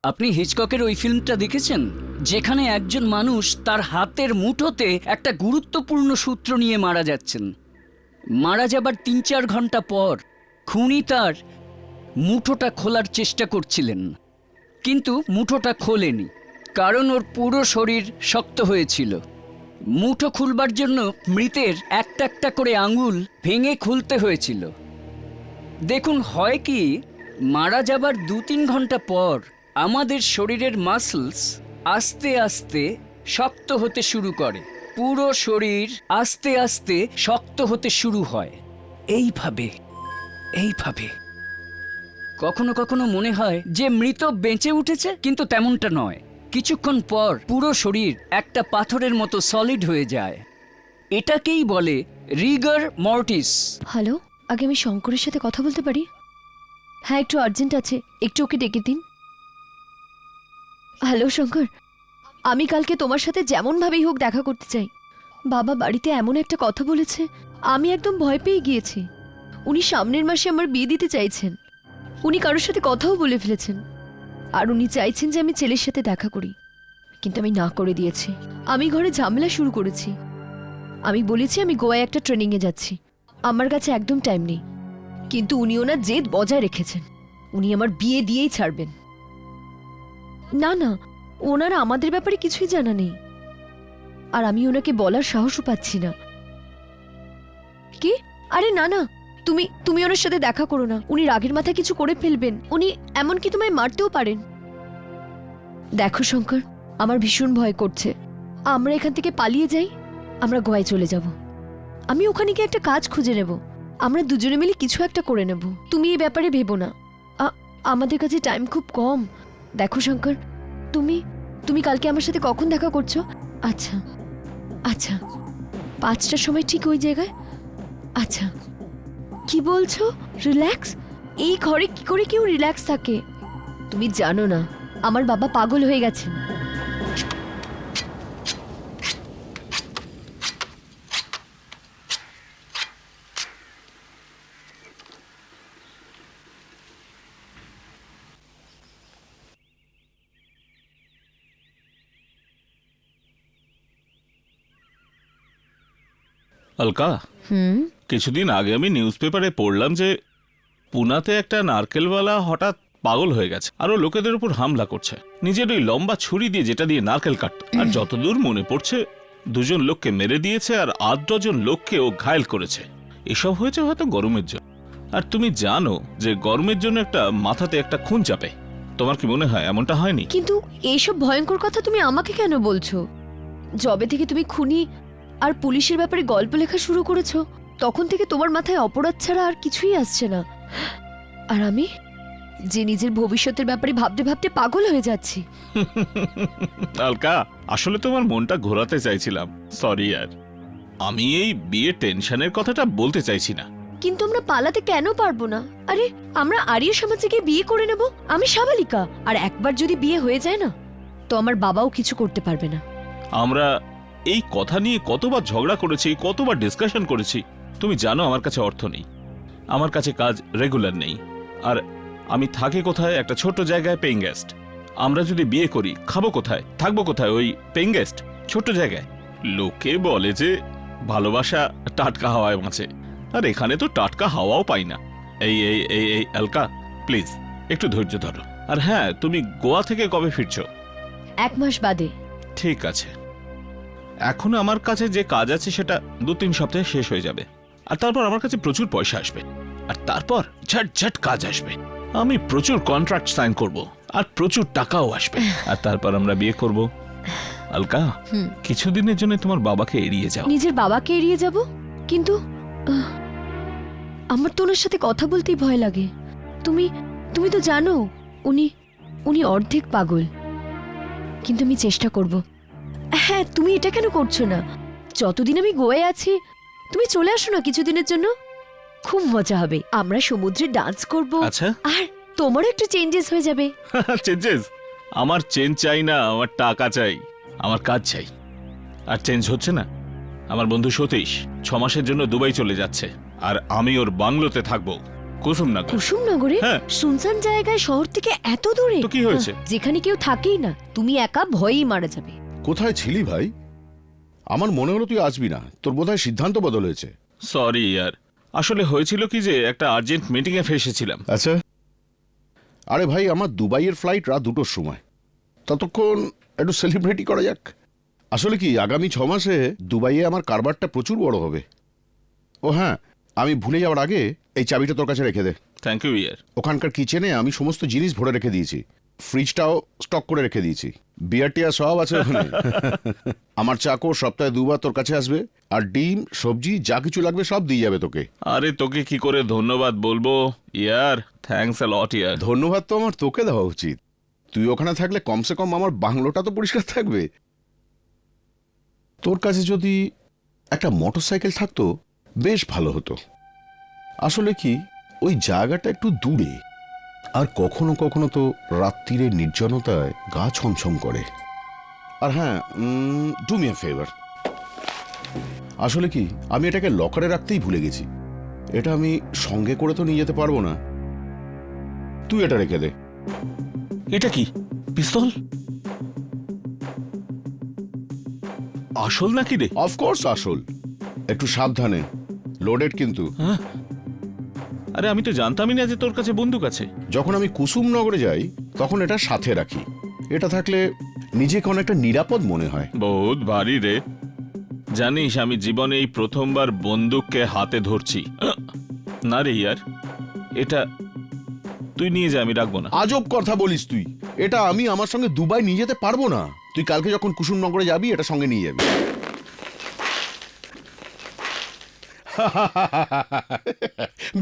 আপনি হিচককের ওই ফিল্মটা দেখেছেন, যেখানে একজন মানুষ তার হাতের মুঠোতে একটা গুরুত্বপূর্ণ সূত্র নিয়ে মারা যাচ্ছেন? মারা যাবার ৩-৪ ঘন্টা পর খুনি তার মুঠোটা খোলার চেষ্টা করছিলেন, কিন্তু মুঠোটা খোলেনি, কারণ ওর পুরো শরীর শক্ত হয়েছিল। মুঠো খুলবার জন্য মৃতের একটা একটা করে আঙুল ভেঙে খুলতে হয়েছিল। দেখুন, হয় কি, মারা যাবার ২-৩ ঘন্টা পর আমাদের শরীরের মাসলস আস্তে আস্তে শক্ত হতে শুরু করে, পুরো শরীর আস্তে আস্তে শক্ত হতে শুরু হয়। এইভাবে এইভাবে কখনো কখনো মনে হয় যে মৃত বেঁচে উঠেছে, কিন্তু তেমনটা নয়। কিছুক্ষণ পর পুরো শরীর একটা পাথরের মতো সলিড হয়ে যায়। এটাকেই বলে রিগার মর্টিস। হ্যালো, আগে আমি শঙ্করের সাথে কথা বলতে পারি? হ্যাঁ, একটু আর্জেন্ট আছে, একটু ওকে ডেকে দিন। হ্যালো শঙ্কর, আমি কালকে তোমার সাথে যেমনভাবেই হোক দেখা করতে চাই। বাবা বাড়িতে এমন একটা কথা বলেছে, আমি একদম ভয় পেয়ে গিয়েছি। উনি সামনের মাসে আমার বিয়ে দিতে চাইছেন। উনি কারোর সাথে কথাও বলে ফেলেছেন, আর উনি চাইছেন যে আমি ছেলের সাথে দেখা করি, কিন্তু আমি না করে দিয়েছি। আমি ঘরে ঝামেলা শুরু করেছি। আমি বলেছি আমি গোয়ায় একটা ট্রেনিংয়ে যাচ্ছি, আমার কাছে একদম টাইম নেই, কিন্তু উনি ওনার জেদ বজায় রেখেছেন। উনি আমার বিয়ে দিয়েই ছাড়বেন। না না, ওনার আমাদের ব্যাপারে কিছুই জানা নেই, আর আমি ওনাকে বলার সাহসও পাচ্ছি না। কি? আরে না না, তুমি তুমি ওনার সাথে দেখা করো না। উনি রাগের মাথায় কিছু করে ফেলবেন, উনি এমনকি তোমায় মারতেও পারেন। দেখো শঙ্কর, আমার ভীষণ ভয় করছে। আমরা এখান থেকে পালিয়ে যাই, আমরা গোয়ায় চলে যাব। আমি ওখানে গিয়ে একটা কাজ খুঁজে নেব, আমরা দুজনে মিলে কিছু একটা করে নেব। তুমি এই ব্যাপারে ভেবো না, আমাদের কাছে টাইম খুব কম। দেখো শঙ্কর, তুমি তুমি কালকে আমার সাথে কখন দেখা করছো? আচ্ছা আচ্ছা, 5টার সময় ঠিক ওই জায়গায়। আচ্ছা। কি বলছো? রিল্যাক্স? এই ঘরে কি করে কেউ রিল্যাক্স থাকে? তুমি জানো না, আমার বাবা পাগল হয়ে গেছেন। अलका, কিছুদিন আগে আমি নিউজ পেপারে পড়লাম যে পুনাতে একটা নারকেলওয়ালা হঠাৎ পাগল হয়ে গেছে আর ও লোকেদের উপর হামলা করছে নিজের ওই লম্বা ছুরি দিয়ে, যেটা দিয়ে নারকেল কাটত। আর যতদূর মনে পড়ছে 2জন লোককে মেরে দিয়েছে আর 8 ডজন লোককে ও ঘায়েল করেছে। এসব হয়েছে হয়তো গরমের জন্য। আর তুমি জানো যে গরমের জন্য একটা মাথাতে একটা খুন চাপে। তোমার কি মনে হয় এমনটা হয়নি? কিন্তু এইসব ভয়ঙ্কর কথা তুমি আমাকে কেন বলছো? যবে থেকে তুমি খুনি আর পুলিশের ব্যাপারে গল্প লেখা শুরু করেছো, তখন থেকে তোমার মাথায় অপরাধ ছাড়া আর কিছুই আসছে না। আর আমি যে নিজের ভবিষ্যতের ব্যাপারে ভাবতে ভাবতে পাগল হয়ে যাচ্ছি। আলকা, আসলে তোমার মনটা ঘোরাতে চাইছিলাম। সরি यार, আমি এই বিয়ে টেনশনের কথাটা বলতে চাইছি না। কিন্তু আমরা পালাতে কেন পারবো না? আরে আমরা আর্য সমাজে গিয়ে বিয়ে করে নেব। আমি সাবালিকা, আর একবার যদি বিয়ে হয়ে যায় না, তো আমার বাবাও কিছু করতে পারবে না। আমরা এই কথা নিয়ে কতবার ঝগড়া করেছি, কতবার ডিসকাশন করেছি। তুমি জানো আমার কাছে অর্থ নেই, আমার কাছে কাজ রেগুলার নেই, আর আমি থাকি কোথায়? একটা ছোট জায়গায়, পেইং গেস্ট। আমরা যদি বিয়ে করি, খাবো কোথায়, থাকবো কোথায়? ওই পেইং গেস্ট ছোট জায়গায়। লোকে বলে যে ভালোবাসা টাটকা হাওয়ায় বাঁচে, আর এখানে তো টাটকা হাওয়াও পাই না। এই এই এই এই আলকা, প্লিজ একটু ধৈর্য ধরো। আর হ্যাঁ, তুমি গোয়া থেকে কবে ফিরছো? 1 মাস বাদে। ঠিক আছে, এখন আমার কাছে যে কাজ আছে সেটা 2-3 সপ্তাহে শেষ হয়ে যাবে, আর তারপর আমার কাছে প্রচুর পয়সা আসবে, আর তারপর ঝটঝট কাজ আসবে। আমি প্রচুর কন্ট্রাক্ট সাইন করব, আর প্রচুর টাকাও আসবে, আর তারপর আমরা বিয়ে করব। আলকা, কিছুদিনের জন্য তোমার বাবাকে এড়িয়ে যাও। নিজের বাবাকে এড়িয়ে যাব? কিন্তু আমার তো ওনার সাথে কথা বলতেই ভয় লাগে। তুমি তুমি তো জানো উনি উনি অর্ধেক পাগল। কিন্তু আমি চেষ্টা করব। হ্যাঁ, তুমি এটা কেন করছো না? যতদিন আমি গোয়ায় আছি, তুমি চলে আসো না কিছুদিনের জন্য। খুব মজা হবে, আমরা সমুদ্রে ডান্স করব। আচ্ছা, আর তোমারও একটু চেঞ্জেস হয়ে যাবে। চেঞ্জেস? আমার চেঞ্জ চাই না, আমার টাকা চাই, আমার কাজ চাই। আর চেঞ্জ হচ্ছে না। আমার বন্ধু সতীশ 6 মাসের জন্য দুবাই চলে যাচ্ছে, আর আমি ওর বাংলোতে থাকবো। কুসুমনগর। কুসুমনগরে? হ্যাঁ। শুনশান জায়গায়, শহর থেকে এত দূরে? তো কি হয়েছে? যেখানে কেউ থাকেই না, তুমি একা ভয়েই মারা যাবে। কোথায় ছিলি ভাই? আমার মনে হলো তুই আসবি না, তোর বোধহয় সিদ্ধান্ত বদল হয়েছে। সরি ইয়ার, আসলে হয়েছিল কি যে একটা আর্জেন্ট মিটিংয়ে ফেসেছিলাম। আচ্ছা, আরে ভাই আমার দুবাইয়ের ফ্লাইট রাত 2টোর সময়, ততক্ষণ একটু সেলিব্রেটি করা যাক। আসলে কি আগামী 6 মাসে দুবাইয়ে আমার কারবারটা প্রচুর বড় হবে। ও হ্যাঁ, আমি ভুলে যাওয়ার আগে এই চাবিটা তোর কাছে রেখে দে। থ্যাংক ইউ ইয়ার। ওখানকার কিচেনে আমি সমস্ত জিনিস ভরে রেখে দিয়েছি, ফ্রিজটাও স্টক করে রেখে দিয়েছি, বিয়ার টিয়ার সব আছে ওখানে। আমার চাকর সপ্তাহে 2বার তোর কাছে আসবে, আর ডিম সবজি যা কিছু লাগবে সব দিয়ে যাবে তোকে। আরে তোকে কি করে ধন্যবাদ বলবো ইয়ার, থ্যাঙ্কস আ লট ইয়ার। ধন্যবাদ তো আমার তোকে দেওয়া উচিত, তুই ওখানে থাকলে কমসে কম আমার বাংলোটা তো পরিষ্কার থাকবে। তোর কাছে যদি একটা মোটরসাইকেল থাকতো বেশ ভালো হতো। আসলে কি ওই জায়গাটা একটু দূরে, আর কখনো কখনো তো রাত্রিরে নির্জনতায় গা ছমছম করে। আর হ্যাঁ, ডু মি আ ফেভার, আসলে কি আমি এটাকে লকারে রাখতেই ভুলে গেছি। এটা আমি সঙ্গে করে তো নিয়ে যেতে পারবো না, তুই এটা রেখে দে। এটা কি পিস্তল? আসল নাকি রে? অফকোর্স আসল, একটু সাবধানে, লোডেড কিন্তু। হ্যাঁ? আরে আমি তো জানতামই না যে তোর কাছে বন্দুক আছে। যখন আমি কুসুমনগরে যাই তখন এটা সাথে রাখি, এটা থাকলে নিজেকে অনেকটা নিরাপদ মনে হয়। বহুত ভারী রে। জানিস আমি জীবনে এই প্রথমবার বন্দুককে হাতে ধরছি। না রে ইয়ার, এটা তুই নিয়ে যা, আমি রাখবো না। আজব কথা বলিস তুই, এটা আমি আমার সঙ্গে দুবাই নিয়ে যেতে পারবো না। তুই কালকে যখন কুসুমনগরে যাবি এটা সঙ্গে নিয়ে যাবি।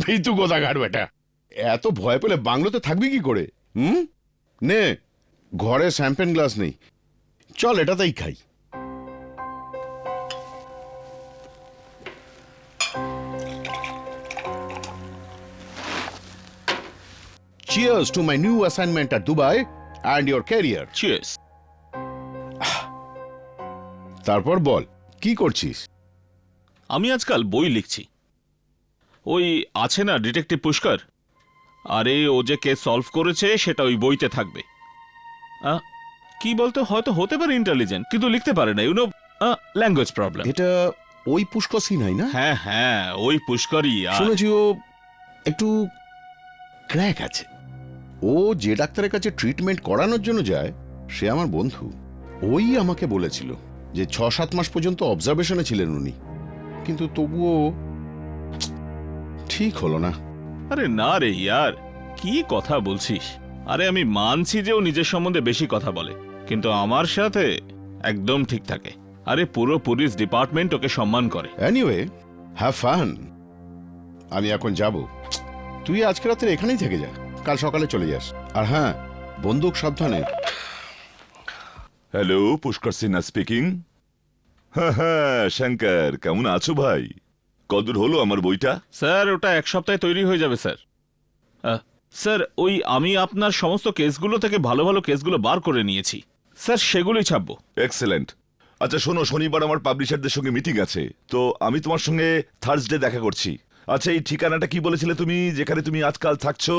ভীতু কোথাকার বেটা, এত ভয় পেলে বাংলোতে থাকবি কি করে? নে, ঘরে শ্যাম্পেন গ্লাস নেই, চল এটাতেই খাই। Cheers to my new assignment at Dubai and your career. Cheers. তারপর বল কি করছিস? আমি আজকাল বই লিখছি। ওই আছে না ডিটেকটিভ পুষ্কর, আরে ও যে কেস সলভ করেছে সেটা ওই বইতে থাকবে। কি বলতে, হয়তো হতে পারে ইন্টেলিজেন্ট, কিন্তু লিখতে পারে না, ইউ নো, ল্যাঙ্গুয়েজ প্রবলেম। এটা ওই পুষ্কর সিনহাই না? হ্যাঁ হ্যাঁ, ওই পুষ্করই। শুনেছি ও একটু ক্র্যাক আছে। ও যে ডাক্তারের কাছে ট্রিটমেন্ট করানোর জন্য যায় সে আমার বন্ধু। ওই আমাকে বলেছিল যে 6-7 মাস পর্যন্ত অবজারভেশনে ছিলেন উনি, কিন্তু তবুও ঠিক হলো না। আরে না রে ইয়ার, কি কথা বলছিস? আরে আমি মানছি যে ও নিজের সম্বন্ধে বেশি কথা বলে, কিন্তু আমার সাথে একদম ঠিক থাকে। আরে পুরো পুলিশ ডিপার্টমেন্ট ওকে সম্মান করে। Anyway, have fun. আমি এখন যাব, তুই আজকে রাতে এখানেই থেকে যা, কাল সকালে চলে যাস। আর হ্যাঁ, বন্দুক সাবধানে। Hello, Pushkar Sinha speaking. হ্যাঁ হ্যাঁ, শঙ্কর কেমন আছো ভাই? কদূর হলো আমার বইটা? স্যার ওটা 1 সপ্তাহে তৈরি হয়ে যাবে স্যার। স্যার ওই আমি আপনার সমস্ত কেসগুলো থেকে ভালো ভালো কেসগুলো বার করে নিয়েছি স্যার, সেগুলোই ছাপবো। এক্সেলেন্ট। আচ্ছা শোনো, শনিবার আমার পাবলিশারদের সঙ্গে মিটিং আছে, তো আমি তোমার সঙ্গে থার্সডে দেখা করছি। আচ্ছা এই ঠিকানাটা কি বলেছিলে তুমি, যেখানে তুমি আজকাল থাকছো?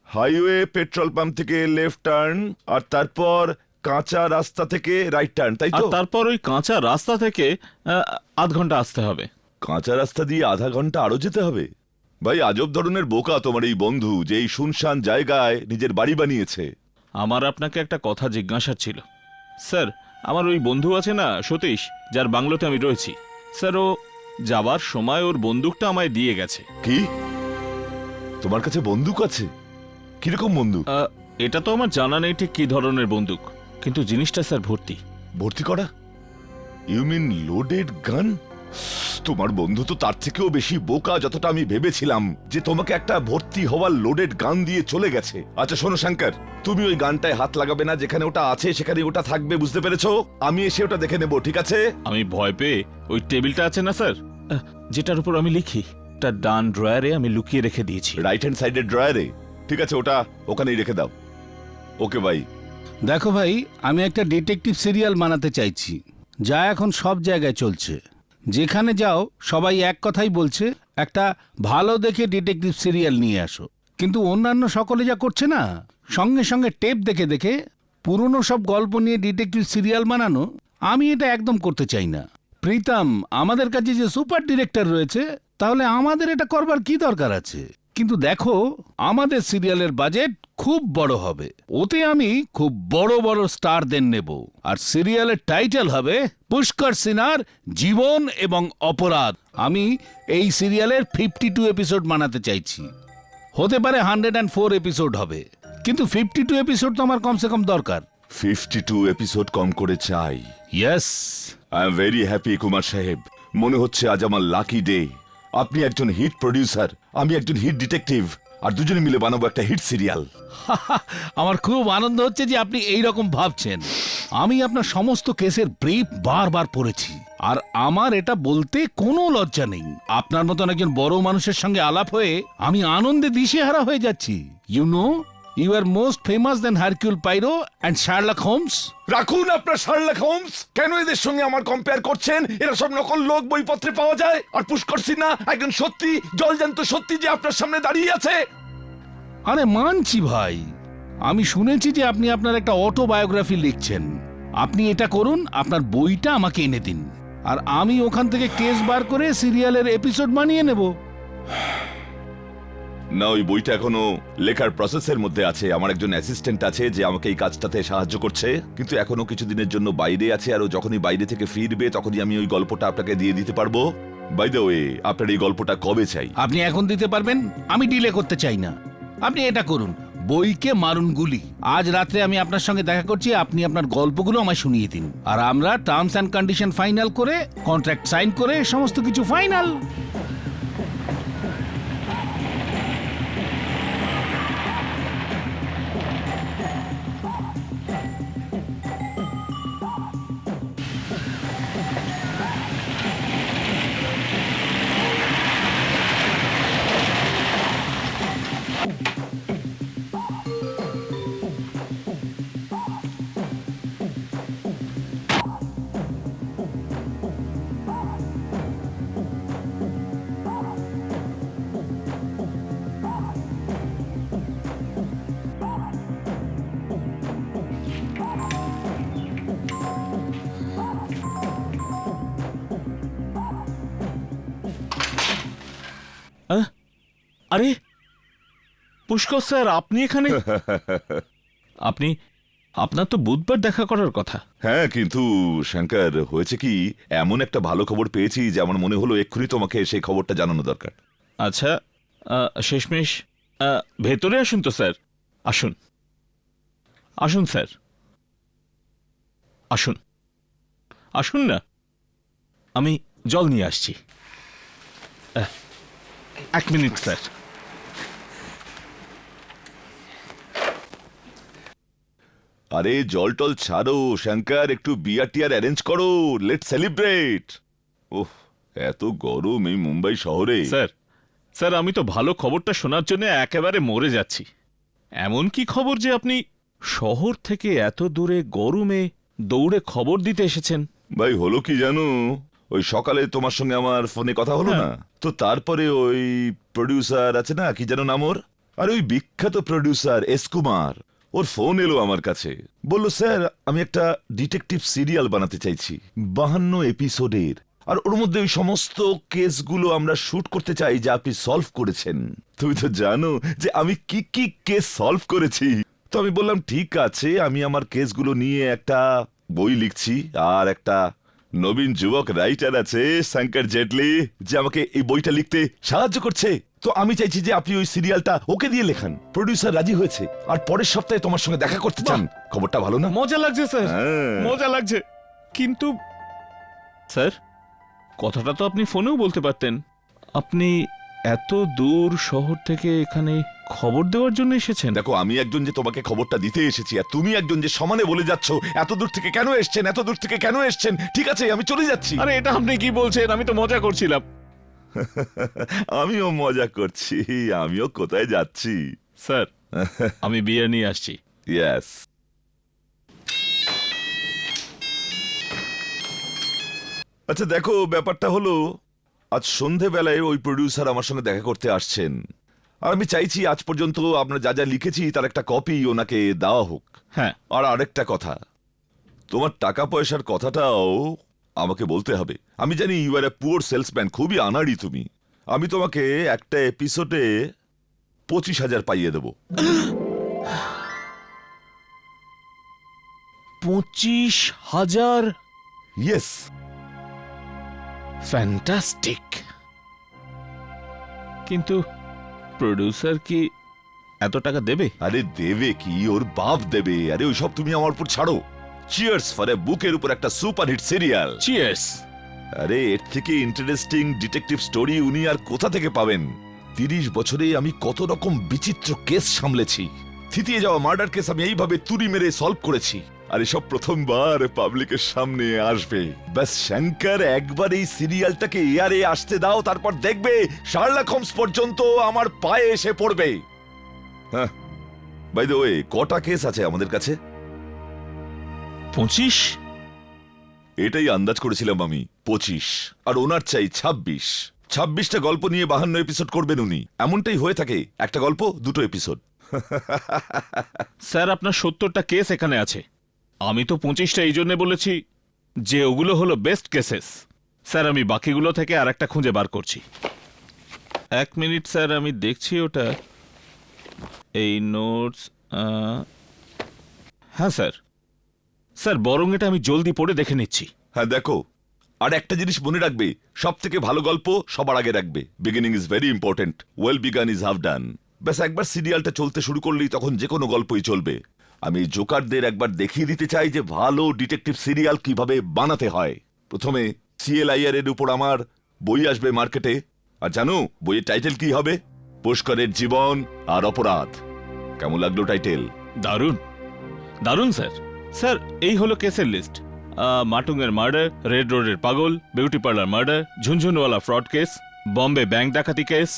হাইওয়ে পেট্রোল পাম্প থেকে লেফট টার্ন, আর তারপর কাঁচা রাস্তা থেকে রাইট টার্ন, তাই আর তো? তারপর ওই কাঁচা রাস্তা থেকে আধ ঘন্টা আসতে হবে। কাঁচা রাস্তা দিয়ে আধা ঘন্টা আরো যেতে হবে? ভাই আজব ধরনের বোকা তোমার এই বন্ধু, যে এই শুনশান জায়গায় নিজের বাড়ি বানিয়েছে। আমার আপনাকে একটা কথা জিজ্ঞাসা ছিল স্যার। আমার ওই বন্ধু আছে না সতীশ, যার বাংলোতে আমি রয়েছি স্যার, ও যাবার সময় ওর বন্দুকটা আমায় দিয়ে গেছে। কি তোমার কাছে বন্দুক আছে? কিরকম বন্দুক? এটা তো আমার জানা নেই ঠিক কি ধরনের বন্দুক, কিন্তু জিনিসটা স্যার ভর্তি। ভর্তি করা? ইউ মিন লোডেড গান? তোমার বন্ধু তো তার থেকেও বেশি বোকা যতটা আমি ভেবেছিলাম, যে তোমাকে একটা ভর্তি হওয়ার লোডেড গান দিয়ে চলে গেছে। আচ্ছা শোনো শঙ্কর, তুমি ওই গানটায় হাত লাগাবে না, যেখানে ওটা আছে সেখানে ওটা থাকবে, বুঝতে পেরেছো? আমি এসে ওটা দেখে নেব, ঠিক আছে? আমি ভয় পেয়ে ওই টেবিলটা আছে না স্যার, যেটার উপর আমি লিখি, তার ডান ড্রয়ারে আমি লুকিয়ে রেখে দিয়েছি। রাইট হ্যান্ড সাইডের ড্রয়ারে? ঠিক আছে, ওটা ওখানেই রেখে দাও। ওকে ভাই। দেখো ভাই, আমি একটা ডিটেকটিভ সিরিয়াল বানাতে চাইছি, যা এখন সব জায়গায় চলছে। যেখানে যাও সবাই এক কথাই বলছে, একটা ভালো দেখে ডিটেকটিভ সিরিয়াল নিয়ে আসো। কিন্তু অন্যান্য সকলে যা করছে না, সঙ্গে সঙ্গে টেপ দেখে দেখে পুরনো সব গল্প নিয়ে ডিটেকটিভ সিরিয়াল বানানো, আমি এটা একদম করতে চাই না। প্রীতম, আমাদের কাছে যে সুপার ডিরেক্টর রয়েছে, তাহলে আমাদের এটা করবার কি দরকার আছে? কিন্তু দেখো, আমাদের সিরিয়ালের বাজেট খুব বড় হবে, ওতে আমি খুব বড় বড় স্টারদের নেব, আর সিরিয়ালের টাইটেল হবে পুষ্কর সিনহার জীবন এবং অপরাধ। আমি এই সিরিয়ালের 52 এপিসোড বানাতে চাইছি। হতে পারে 104 এপিসোড হবে, কিন্তু 52 এপিসোড তো আমার কমসে কম দরকার। 52 এপিসোড কম করে চাই। Yes. I am very happy Kumar সাহেব। মনে হচ্ছে আজ আমার লাকি ডে। আপনি একজন হিট প্রডিউসার, আমি একজন হিট ডিটেকটিভ, আর দুজনে মিলে বানাবো একটা হিট সিরিয়াল। আমার খুব আনন্দ হচ্ছে যে আপনি এই রকম ভাবছেন। আমি আপনার সমস্ত কেসের ব্রিফ বারবার পড়েছি, আর আমার এটা বলতে কোনো লজ্জা নেই। আপনার মতন একজন বড় মানুষের সঙ্গে আলাপ হয়ে আমি আনন্দে দিশেহারা হয়ে যাচ্ছি। You know, you are most famous than Hercule Poirot and Sherlock Holmes. রাখুন আপনার শার্লক হোমস। কেন এদের সঙ্গে আমার কম্পেয়ার করছেন? এরা সব নকল লোক, বইপত্রে পাওয়া যায়। আর পুষ্কর সিনহা একজন সত্যি জলজান্ত সত্যি যে আপনার সামনে দাঁড়িয়ে আছে। আরে মানছি ভাই, আমি শুনেছি যে আপনি আপনার একটা অটোবায়োগ্রাফি লিখছেন। আপনি এটা করুন, আপনার বইটা আমাকে এনে দিন, আর আমি ওখান থেকে কেস বার করে সিরিয়ালের এপিসোড বানিয়ে নেব। না, ওই বইটা এখনো লেখার প্রসেসের মধ্যে আছে। আমার একজন অ্যাসিস্ট্যান্ট আছে যে আমাকে এই কাজটাতে সাহায্য করছে, কিন্তু এখনো কিছুদিনের জন্য বাইরে আছে। আর ও যখনই বাইরে থেকে ফিরবে তখনই আমি ওই গল্পটা আপনাকে দিয়ে দিতে পারবো। বাই দ্য ওয়ে, আপনার এই গল্পটা কবে চাই? আপনি এখন দিতে পারবেন, আমি ডিলে করতে চাই না। আপনি এটা করুন, বইকে মারুন গুলি। আজ রাত্রে আমি আপনার সঙ্গে দেখা করছি, আপনি আপনার গল্পগুলো আমায় শুনিয়ে দিন, আর আমরা টার্মস অ্যান্ড কন্ডিশন ফাইনাল করে, কন্ট্রাক্ট সাইন করে সমস্ত কিছু ফাইনাল। আরে পুষ্কর স্যার, আপনি এখানে? আপনি, আপনার তো বুধবার দেখা করার কথা। হ্যাঁ, কিন্তু শঙ্কর, হয়েছে কি, এমন একটা ভালো খবর পেয়েছি যে আমার মনে হলো এক্ষুনি তোমাকে সেই খবরটা জানানো দরকার। আচ্ছা, শেষমেশ ভেতরে আসুন তো স্যার। আসুন আসুন স্যার, আসুন আসুন না, আমি জল নিয়ে আসছি। 1 মিনিট স্যার। আরে জল টল ছাড়ো শঙ্কর, একটু বিয়ার টিয়ার অ্যারেঞ্জ করো, লেট সেলিব্রেট। ওহ, এত গরম এই মুম্বাই শহরে। স্যার স্যার, আমি তো ভালো খবরটা শোনার জন্য একেবারে মরে যাচ্ছি। এমন কি খবর যে আপনি শহর থেকে এত দূরে গরমে দৌড়ে খবর দিতে এসেছেন? ভাই, হলো কি জানো, ওই সকালে তোমার সঙ্গে আমার ফোনে কথা হলো না, তো তারপরে ওই প্রডিউসার আছে না, কি যেন নাম ওর, আর ওই বিখ্যাত প্রডিউসার এস কুমার, ওর ফোন এলো আমার কাছে। বলল, স্যার আমি একটা ডিটেকটিভ সিরিয়াল বানাতে চাইছি 52 এপিসোডের, আর ওর মধ্যে ওই সমস্ত কেসগুলো আমরা শুট করতে চাই যা আপনি সলভ করেছেন। তুমি তো জানো যে আমি কি কি কেস সলভ করেছি। তো আমি বললাম ঠিক আছে, আমি আমার কেসগুলো নিয়ে একটা বই লিখছি, আর একটা নবীন যুবক রাইটার আছে শঙ্কর জেটলি, যে আমাকে এই বইটা লিখতে সাহায্য করছে। তো আমি চাইছি যে আপনি ওই সিরিয়ালটা ওকে দিয়ে লেখান। প্রডিউসার রাজি হয়েছে, আর পরের সপ্তাহে তোমার সঙ্গে দেখা করতে চান। খবরটা ভালো না? মজা লাগছে স্যার, হ্যাঁ। মজা লাগছে। কিন্তু স্যার, কথাটা তো আপনি ফোনেও বলতে পারতেন। আপনি এত দূর শহর থেকে এখানে খবর দেওয়ার জন্য এসেছেন? দেখো, আমি একজন যে তোমাকে খবরটা দিতে এসেছি, আর তুমি একজন যে সমানে বলে যাচ্ছ এত দূর থেকে কেন এসছেন, এত দূর থেকে কেন এসছেন। ঠিক আছে, আমি চলে যাচ্ছি। আরে এটা আপনি কি বলছেন? আমি তো মজা করছিলাম। আমিও মজা করছি, আমিও কোথায় যাচ্ছি। স্যার, আমি বিয়ে নিয়ে আসছি। ইয়েস। আচ্ছা দেখো, ব্যাপারটা হলো আজ সন্ধেবেলায় ওই প্রডিউসার আমার সঙ্গে দেখা করতে আসছেন, আর আমি চাইছি আজ পর্যন্ত আপনার যা যা লিখেছি তার একটা কপি ওনাকে দেওয়া হোক। হ্যাঁ, আর আরেকটা কথা, তোমার টাকা পয়সার কথাটাও আমাকে বলতে হবে। আমি জানি you are a poor salesman, খুবই আনাড়ি তুমি। আমি তোমাকে একটা এপিসোডে 25,000 পাইয়ে দেবো। 25,000? ইয়েস। ফ্যান্টাস্টিক। কিন্তু প্রডিউসার কি এত টাকা দেবে? আরে দেবে কি, ওর বাপ দেবে। আরে ওইসব তুমি আমার উপর ছাড়ো। চিয়ার্স ফর এ বুকের উপর একটা সুপারহিট সিরিয়াল। চিয়ার্স। আরে এর থেকে ইন্টারেস্টিং ডিটেকটিভ স্টোরি উনি আর কোথা থেকে পাবেন? 30 বছরে আমি কত রকম বিচিত্র কেস সামলেছি। থিতিয়ে যাওয়া মার্ডার কেস আমি এইভাবে তুড়ি মেরে সলভ করেছি, আর এসব প্রথমবার পাবলিকের সামনে আসবে। ব্যাস শঙ্কর, একবার এই সিরিয়ালটাকে এয়ারে আসতে দাও, তারপর দেখবে শার্লক হোমস পর্যন্ত আমার পায়ে এসে পড়বে। হ্যাঁ, বাই দ্য ওয়ে, কটা কেস আছে আমাদের কাছে? 25? এটাই আন্দাজ করেছিলাম আমি, 25। আর ওনার চাই 26। 26টা গল্প নিয়ে 52 এপিসোড করবেন উনি। এমনটাই হয়ে থাকে, একটা গল্প 2 এপিসোড। স্যার, আপনার 70টা কেস এখানে আছে। আমি তো 25টা এই জন্য বলেছি যে ওগুলো হলো বেস্ট কেসেস। স্যার, আমি বাকিগুলো থেকে আর একটা খুঁজে বার করছি। 1 মিনিট স্যার, আমি দেখছি ওটা। এই নোটস। হ্যাঁ স্যার। স্যার, বরং এটা আমি জলদি পড়ে দেখে নিচ্ছি। হ্যাঁ দেখো, আর একটা জিনিস মনে রাখবে, সব থেকে ভালো গল্প সবার আগে রাখবে। Beginning is very important, well began is half ডান। ব্যাস একবার সিরিয়ালটা চলতে শুরু করলেই তখন যে কোনো গল্পই চলবে। আমি জোকারদের একবার দেখিয়ে দিতে চাই যে ভালো ডিটেকটিভ সিরিয়াল কিভাবে বানাতে হয়। প্রথমে CLIR এর উপর আমার বই আসবে মার্কেটে, আর জানো বইয়ের টাইটেল কি হবে? পুষ্করের জীবন আর অপরাধ। কেমন লাগলো টাইটেল? দারুণ, দারুণ স্যার। স্যার, এই হলো কেসের লিস্ট। মাটুংয়ের মার্ডার, রেড রোডের পাগল, beauty parlour murder, Jhunjhunwala fraud case, Bombay bank ডাকাতি কেস,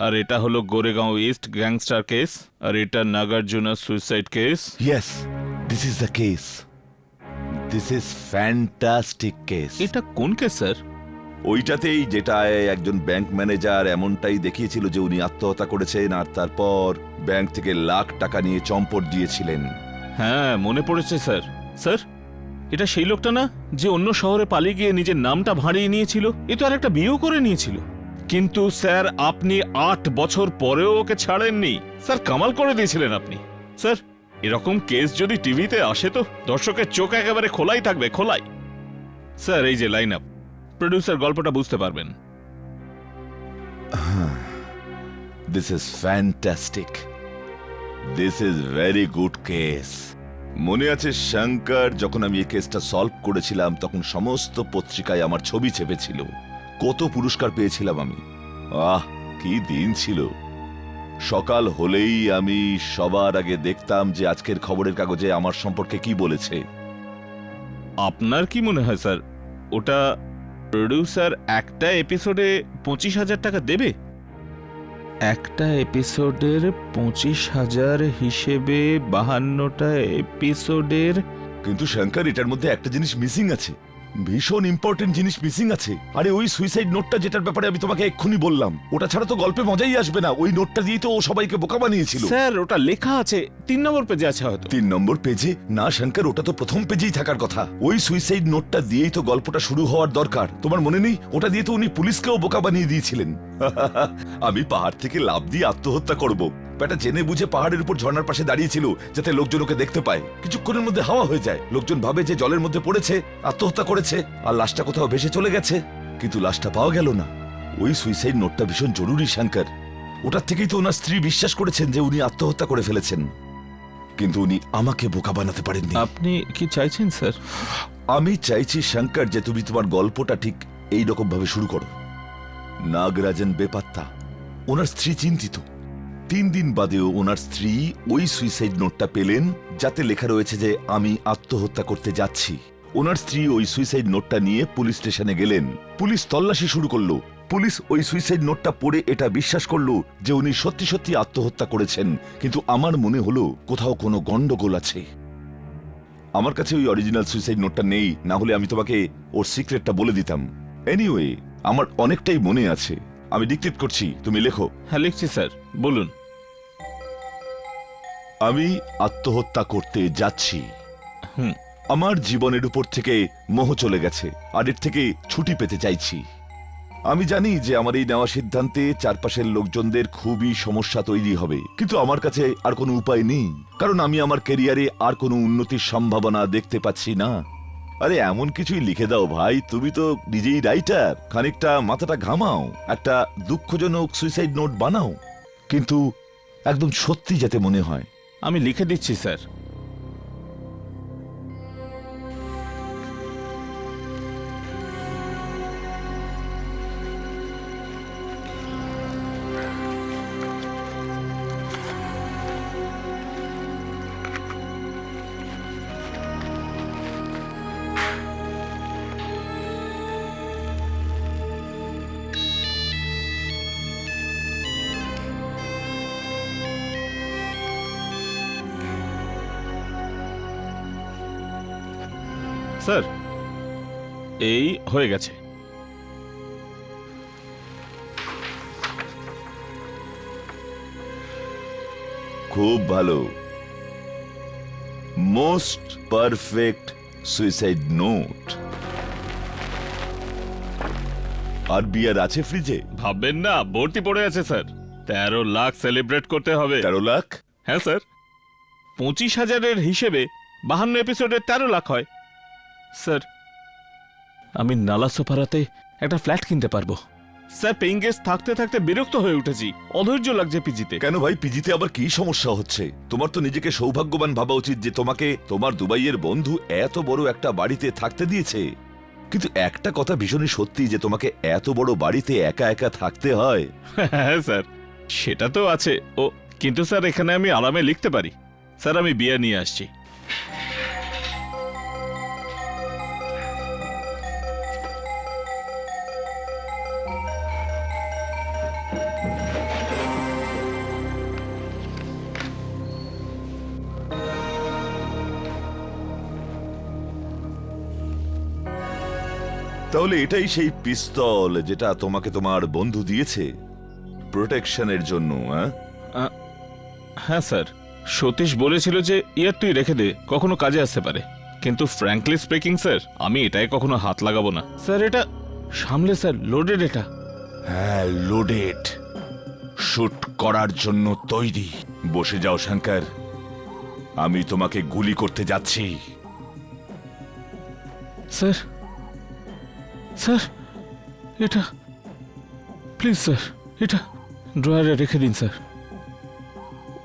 আর এটা হলো গোরেগাঁও ইস্ট গ্যাংস্টার কেস, আর এটা Nagarjuna suicide case. Yes, this is the case. This is fantastic case. এটা কোন কেস স্যার? ওইটাতেই যেটায় একজন ব্যাংক ম্যানেজার এমনটাই দেখিয়েছিল যে উনি আত্মহত্যা করেছেন, আর তারপর ব্যাংক থেকে লাখ টাকা নিয়ে চম্পট দিয়েছিলেন। হ্যাঁ, মনে পড়েছে স্যার। স্যার, এটা সেই লোকটা না যে অন্য শহরে পালিয়ে গিয়ে নিজের নামটা ভাঁড়িয়ে নিয়েছিল? এ তো আর একটা বিয়েও করে নিয়েছিল। কিন্তু স্যার, আপনি 8 বছর পরেও ওকে ছাড়েননি। স্যার, কামাল করে দিয়েছিলেন আপনি। স্যার, এরকম কেস যদি টিভিতে আসে তো দর্শকের চোখ একেবারে খোলাই থাকবে, খোলাই। স্যার, এই যে লাইন আপ, প্রডিউসার গল্পটা বুঝতে পারবেন। This is fantastic. This is very good case. মনে আছে শঙ্কর, যখন আমি এই কেসটা সলভ করেছিলাম তখন সমস্ত পত্রিকায় আমার ছবি চেপেছিল। কত পুরস্কার পেয়েছিলাম আমি। আহ, কি দিন ছিল। সকাল হলেই আমি সবার আগে দেখতাম যে আজকের খবরের কাগজে আমার সম্পর্কে কি বলেছে। আপনার কি মনে হয় স্যার, ওটা প্রডিউসার একটা এপিসোডে 25,000 টাকা দেবে? একটা এপিসোডের 25,000 হিসেবে 52টা এপিসোডের। কিন্তু শঙ্কর, এটার মধ্যে একটা জিনিস মিসিং আছে, ভীষণ ইম্পর্টেন্ট জিনিস মিসিং আছে। আরে ওই সুইসাইড নোটটা যেটার ব্যাপারে আমি তোমাকে এক্ষুনি বললাম, ওটা ছাড়া তো গল্পে মজাই আসবে না। ওই নোটটা দিয়ে তো ও সবাইকে বোকা বানিয়েছিল। স্যার, ওটা লেখা আছে 3 নম্বর পেজে আছে হয়তো। 3 নম্বর পেজে? না শঙ্কর, ওটা তো প্রথম পেজেই থাকার কথা। ওই সুইসাইড নোটটা দিয়েই তো গল্পটা শুরু হওয়ার দরকার। তোমার মনে নেই? ওটা দিয়ে তো উনি পুলিশকেও বোকা বানিয়ে দিয়েছিলেন। আমি পাহাড় থেকে লাফ দিয়ে আত্মহত্যা করব, ব্যাটা জেনে বুঝে পাহাড়ের উপর ঝর্ণার পাশে দাঁড়িয়েছিল যাতে লোকজন ওকে দেখতে পায়। কিছুক্ষণের মধ্যে হাওয়া হয়ে যায়, লোকজন ভাবে যে জলের মধ্যে পড়েছে, আত্মহত্যা করেছে, আর লাশটা কোথাও ভেসে চলে গেছে। কিন্তু লাশটা পাওয়া গেল না। ওই সুইসাইড নোটটা ভীষণ জরুরি শঙ্কর। ওটার থেকেই তো ওনার স্ত্রী বিশ্বাস করেছেন যে উনি আত্মহত্যা করে ফেলেছেন, কিন্তু উনি আমাকে বোকা বানাতে পারেননি। আপনি কি চাইছেন স্যার? আমি চাইছি শঙ্কর যে তুমি তোমার গল্পটা ঠিক এই রকম ভাবে শুরু করো। নাগরাজন বেপাত্তা, ওনার স্ত্রী চিন্তিত। 3 দিন বাদেও ওনার স্ত্রী ওই সুইসাইড নোটটা পেলেন যাতে লেখা রয়েছে যে আমি আত্মহত্যা করতে যাচ্ছি। ওনার স্ত্রী ওই সুইসাইড নোটটা নিয়ে পুলিশ স্টেশনে গেলেন। পুলিশ তল্লাশি শুরু করলো। পুলিশ ওই সুইসাইড নোটটা পড়ে এটা বিশ্বাস করলো যে উনি সত্যি সত্যি আত্মহত্যা করেছেন। কিন্তু আমার মনে হলো কোথাও কোনো গন্ডগোল আছে। আমার কাছে ওই অরিজিনাল সুইসাইড নোটটা নেই, না হলে আমি তোমাকে ওর সিক্রেটটা বলে দিতাম। এনিওয়ে, আমার অনেকটাই মনে আছে। আমি ডিকটেট করছি, তুমি লেখো। হ্যাঁ লিখছি স্যার, বলুন। আমি আত্মহত্যা করতে যাচ্ছি। হুম। আমার জীবনের উপর থেকে মোহ চলে গেছে, আর এর থেকে ছুটি পেতে চাইছি। আমি জানি যে আমার এই নেওয়া সিদ্ধান্তে চারপাশের লোকজনদের খুবই সমস্যা তৈরি হবে, কিন্তু আমার কাছে আর কোনো উপায় নেই, কারণ আমি আমার ক্যারিয়ারে আর কোনো উন্নতির সম্ভাবনা দেখতে পাচ্ছি না। আরে এমন কিছুই লিখে দাও ভাই, তুমি তো নিজেই রাইটার, খানিকটা মাথাটা ঘামাও, একটা দুঃখজনক সুইসাইড নোট বানাও, কিন্তু একদম সত্যি যাতে মনে হয়। আমি লিখে দিচ্ছি স্যার। স্যার এই হয়ে গেছে। খুব ভালো, মোস্ট পারফেক্ট সুইসাইড নোট। আর বিয়ার আছে ফ্রিজে? ভাববেন না, ভর্তি পড়ে আছে স্যার। 13 লাখ সেলিব্রেট করতে হবে। 13 লাখ? হ্যাঁ স্যার, 25,000-এর হিসেবে 52 এপিসোডে 13 লাখ হয়। স্যার আমি নালাসোপাড়াতে একটা ফ্ল্যাট কিনতে পারবো। স্যার পেইং গেস্ট থাকতে থাকতে বিরক্ত হয়ে উঠেছি, অধৈর্য লাগছে পিজিতে। কেন ভাই, পিজিতে আবার কি সমস্যা হচ্ছে? তোমার তো নিজেকে সৌভাগ্যবান ভাবা উচিত যে তোমাকে তোমার দুবাইয়ের বন্ধু এত বড় একটা বাড়িতে থাকতে দিয়েছে। কিন্তু একটা কথা ভীষণই সত্যি যে তোমাকে এত বড় বাড়িতে একা একা থাকতে হয়। হ্যাঁ স্যার, সেটা তো আছে। ও কিন্তু স্যার এখানে আমি আরামে লিখতে পারি। স্যার আমি বিয়ে নিয়ে আসছি। তাহলে এটাই সেই পিস্তল যেটা তোমাকে তোমার বন্ধু দিয়েছে প্রোটেকশনের জন্য? হ্যাঁ স্যার, সতীশ বলেছিল যে ইয়ার তুই রেখে দে, কখনো কাজে আসতে পারে। কিন্তু ফ্র্যাঙ্কলি স্পিকিং স্যার, আমি এটাই কখনো হাত লাগাবো না। স্যার এটা সামলে স্যার, লোডেড এটা। হ্যাঁ, লোডেড, শুট করার জন্য তৈরি। বসে যাও শঙ্কর, আমি তোমাকে গুলি করতে যাচ্ছি। স্যার স্যার এটা প্লিজ স্যার, এটা ড্রয়ারে রেখে দিন স্যার।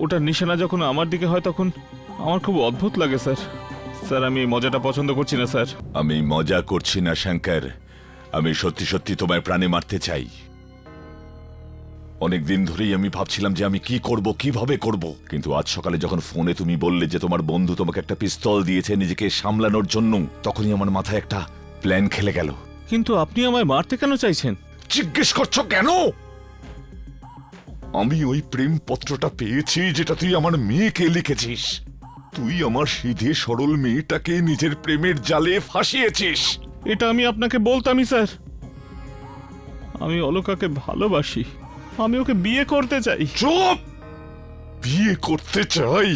ওটার নিশানা যখন আমার দিকে হয় তখন আমার খুব অদ্ভুত লাগে স্যার। স্যার আমি মজাটা পছন্দ করছি না স্যার। আমি মজা করছি না শঙ্কর, আমি সত্যি সত্যি তোমায় প্রাণে মারতে চাই। অনেকদিন ধরেই আমি ভাবছিলাম যে আমি কি করব, কিভাবে করব, কিন্তু আজ সকালে যখন ফোনে তুমি বললে যে তোমার বন্ধু তোমাকে একটা পিস্তল দিয়েছে নিজেকে সামলানোর জন্য, তখনই আমার মাথায় একটা প্ল্যান খেলে গেল। কিন্তু আপনি আমায় মারতে কেন চাইছেন? জিজ্ঞেস করছো কেন? আমি ওই প্রেম পত্রটা পেয়েছি যেটা তুই আমার মেয়েকে লিখেছিস। তুই আমার সিধে সরল মেয়েটাকে নিজের প্রেমের জালে ফাঁসিয়েছিস। এটা আমি আপনাকে বলতামই স্যার। আমি অলকাকে ভালোবাসি, আমি ওকে বিয়ে করতে চাই। চুপ! বিয়ে করতে চাই?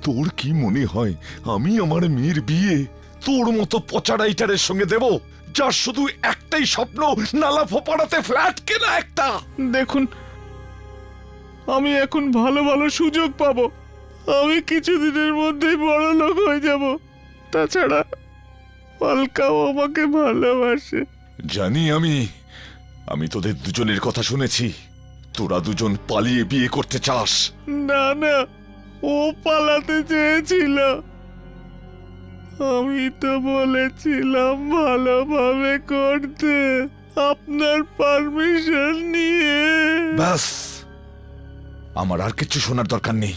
তোর কি মনে হয় আমি আমার মেয়ের বিয়ে তোর মতো পচা রাইটারের সঙ্গে দেব, যার শুধু একটাই স্বপ্ন নালা ফোপাড়াতে ফ্ল্যাট কেনা একটা? দেখুন, আমি এখন ভালো ভালো সুযোগ পাবো, আমি কিছুদিনের মধ্যেই বড় লোক হয়ে যাব। তাছাড়া অলকাও আমাকে ভালোবাসে। জানি আমি তোদের দুজনের কথা শুনেছি। তোরা দুজন পালিয়ে বিয়ে করতে চাস। না না, ও পালাতে চেয়েছিল। আমি তো বলেছিলাম ভালোভাবে করতে, আপনার পারমিশন নিয়ে। ব্যাস, আমার আর কিছু শোনার দরকার নেই।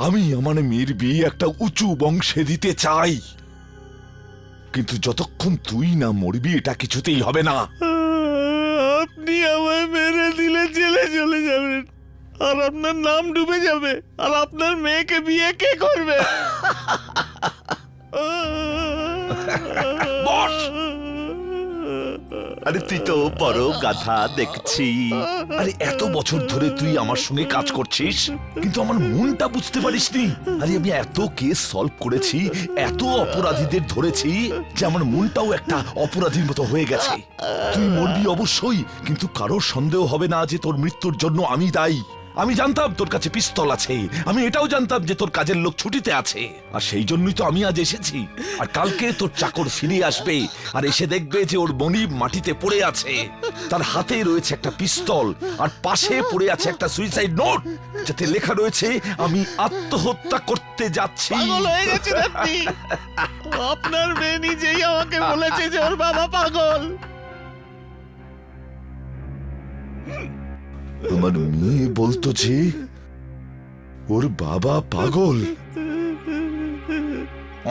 আমি আমার মেয়ের বিয়ে একটা উঁচু বংশে দিতে চাই, কিন্তু যতক্ষণ তুই না মরবি এটা কিছুতেই হবে না। আপনি আমায় মেরে দিলে জেলে চলে যাবেন, আর আপনার নাম ডুবে যাবে, আর আপনার মেয়েকে বিয়ে কে করবে? বস! আরে তুই তো বড় গাধা দেখছি। আরে এত বছর ধরে তুই আমার সঙ্গে কাজ করছিস, কিন্তু আমার মনটা বুঝতে পারিসনি। আরে আমি এত কেস সলভ করেছি, এত অপরাধীদের ধরেছি যে আমার মনটাও একটা অপরাধীর মতো হয়ে গেছে। তুই মরবি অবশ্যই, কিন্তু কারোর সন্দেহ হবে না যে তোর মৃত্যুর জন্য আমি দায়ী। আমি জানতাম তোর কাছে পিস্তল আছে, আমি এটাও জানতাম যে তোর কাজের লোক ছুটিতে আছে, আর সেই জন্যই তো আমি আজ এসেছি। আর কালকে তোর চাকর ফিরে আসবে আর এসে দেখবে যে ওর মনিব মাটিতে পড়ে আছে, তার হাতে রয়েছে একটা পিস্তল আর পাশে পড়ে আছে একটা সুইসাইড নোট, যাতে লেখা রয়েছে আমি আত্মহত্যা করতে যাচ্ছি। পাগল হয়ে গেছেন আপনি। আপনার মেয়ে নিজেই আমাকে বলেছে যে ওর বাবা পাগল। তোমার মেয়ে বলতো যে ওর বাবা পাগল।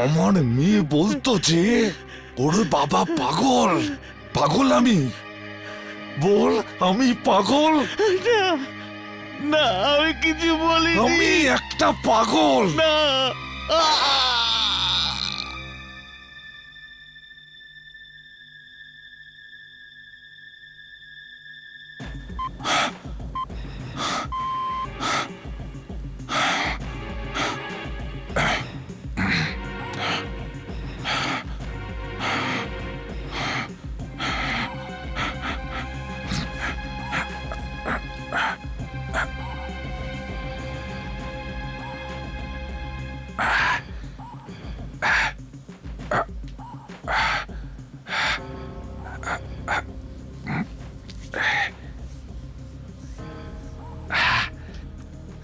আমার মেয়ে বলতো যে ওর বাবা পাগল। পাগল আমি? বল আমি পাগল? না না, আমি কিছু বলিনি। আমি একটা পাগল। না।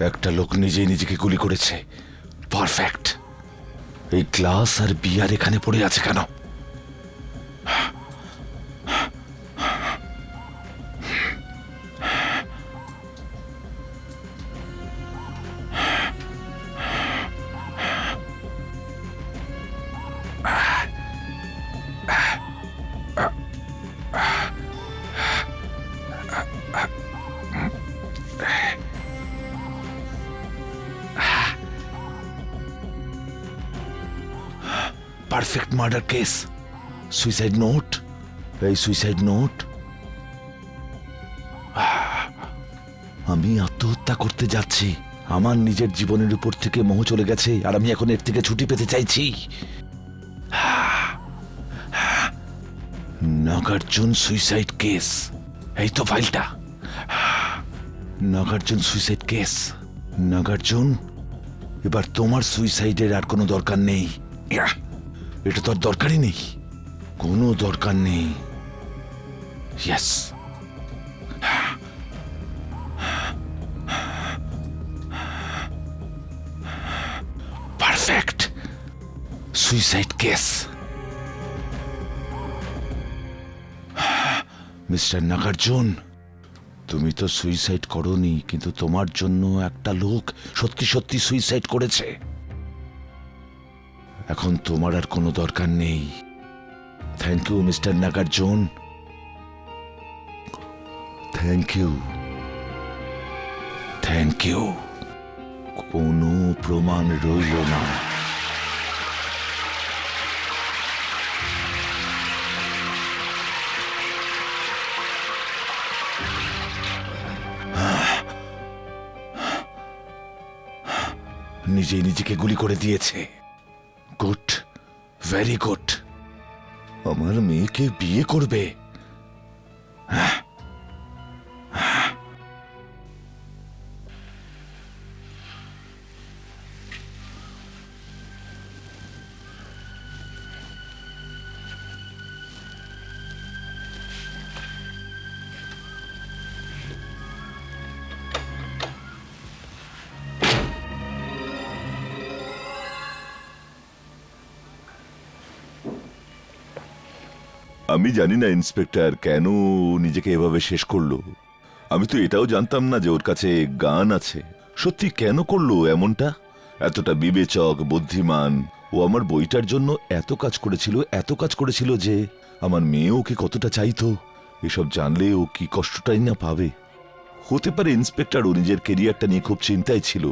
একটা লোক নিজেই নিজেকে গুলি করেছে। পারফেক্ট। এই গ্লাস আর বিয়ার এখানে পড়ে আছে কেন? Perfect murder case. Suicide note. এই সুইসাইড নোট। আমি আত্মহত্যা করতে যাচ্ছি। আমার নিজের জীবনের উপর থেকে মোহ চলে গেছে আর আমি এখন এর থেকে ছুটি পেতে চাইছি। Nagarjun suicide case. এই তো ফাইলটা। Nagarjuna suicide case. নাগার্জুন, এবার তোমার সুইসাইডের আর কোনো দরকার নেই। এটা তো আর দরকারই নেই, কোনো দরকার নেই। Yes. Perfect suicide case. Mister Nagarjun, তুমি তো সুইসাইড করোনি, কিন্তু তোমার জন্য একটা লোক সত্যি সত্যি সুইসাইড করেছে। এখন তোমার আর কোনো দরকার নেই। Thank you mister Nagarjun, thank you, thank you. কোনো প্রমাণ রইল না। নিজেই নিজেকে গুলি করে দিয়েছে। Good, very good. আমার মেয়েকে বিয়ে করবে। আমি জানি না ইন্সপেক্টর কেন নিজেকে এভাবে শেষ করলো। আমি তো এটাও জানতাম না যে ওর কাছে গান আছে। সত্যি কেন করলো এমনটা? এতটা বিবেচক, বুদ্ধিমান। ও আমার বইটার জন্য এত কাজ করেছিল, এত কাজ করেছিল যে আমার মেয়েও ওকে কতটা চাইতো। এসব জানলে ও কি কষ্টটাই না পাবে। হতে পারে ইন্সপেক্টর ও নিজের কেরিয়ারটা নিয়ে খুব চিন্তায় ছিল।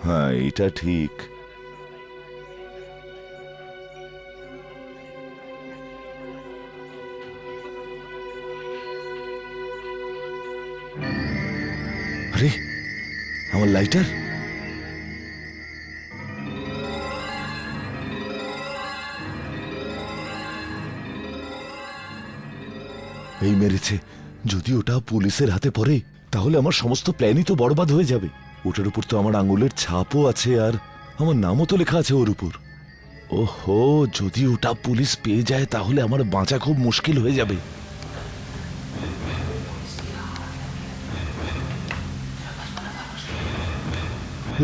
হ্যাঁ, এটা ঠিক। আরে আমার লাইটার, এই মেরেছে। যদি ওটা পুলিশের হাতে পড়ে তাহলে আমার সমস্ত প্ল্যানই তো বরবাদ হয়ে যাবে। ওটার উপর তো আমার আঙুলের ছাপও আছে, আর আমার নামও তো লেখা আছে ওর উপর। ওহো, যদি ওটা পুলিশ পেয়ে যায় তাহলে আমার বাঁচা খুব মুশকিল হয়ে যাবে।